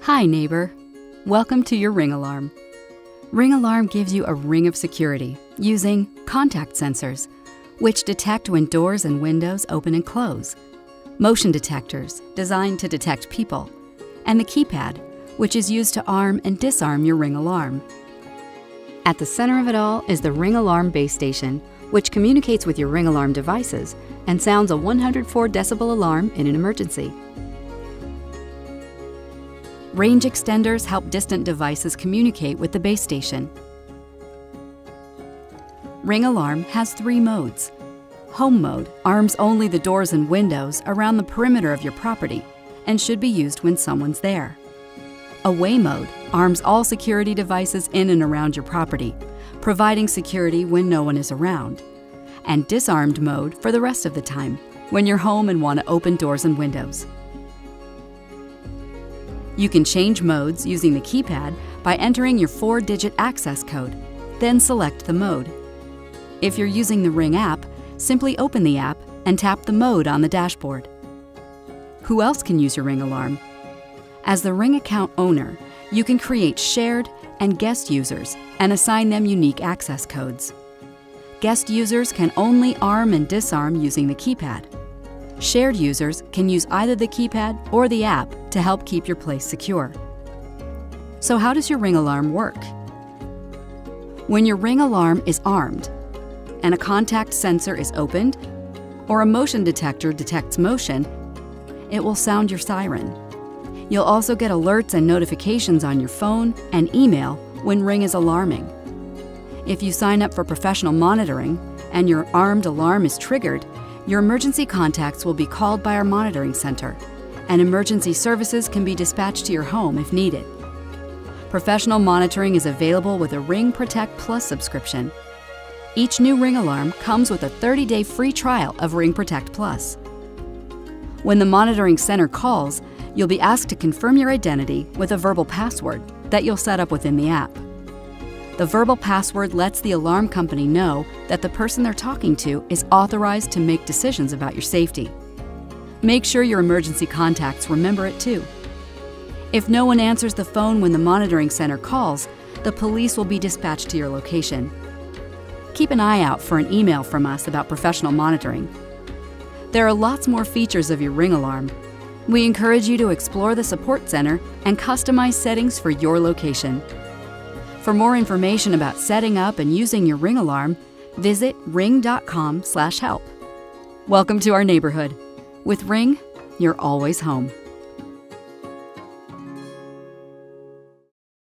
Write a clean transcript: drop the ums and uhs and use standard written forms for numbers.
Hi, neighbor. Welcome to your Ring alarm. Ring alarm gives you a ring of security using contact sensors, which detect when doors and windows open and close, motion detectors designed to detect people, and the keypad, which is used to arm and disarm your Ring alarm. At the center of it all is the Ring alarm base station, which communicates with your Ring alarm devices and sounds a 104 decibel alarm in an emergency. Range extenders help distant devices communicate with the base station. Ring alarm has 3 modes. Home mode arms only the doors and windows around the perimeter of your property and should be used when someone's there. Away mode arms all security devices in and around your property, providing security when no one is around. And disarmed mode for the rest of the time, when you're home and want to open doors and windows. You can change modes using the keypad by entering your 4-digit access code, then select the mode. If you're using the Ring app, simply open the app and tap the mode on the dashboard. Who else can use your Ring alarm? As the Ring account owner, you can create shared and guest users and assign them unique access codes. Guest users can only arm and disarm using the keypad. Shared users can use either the keypad or the app to help keep your place secure. So how does your Ring alarm work? When your Ring alarm is armed, and a contact sensor is opened, or a motion detector detects motion, it will sound your siren. You'll also get alerts and notifications on your phone and email when Ring is alarming. If you sign up for professional monitoring and your armed alarm is triggered, your emergency contacts will be called by our monitoring center, and emergency services can be dispatched to your home if needed. Professional monitoring is available with a Ring Protect Plus subscription. Each new Ring alarm comes with a 30-day free trial of Ring Protect Plus. When the monitoring center calls, you'll be asked to confirm your identity with a verbal password that you'll set up within the app. The verbal password lets the alarm company know that the person they're talking to is authorized to make decisions about your safety. Make sure your emergency contacts remember it too. If no one answers the phone when the monitoring center calls, the police will be dispatched to your location. Keep an eye out for an email from us about professional monitoring. There are lots more features of your Ring alarm. We encourage you to explore the support center and customize settings for your location. For more information about setting up and using your Ring alarm, visit ring.com/help. Welcome to our neighborhood. With Ring, you're always home.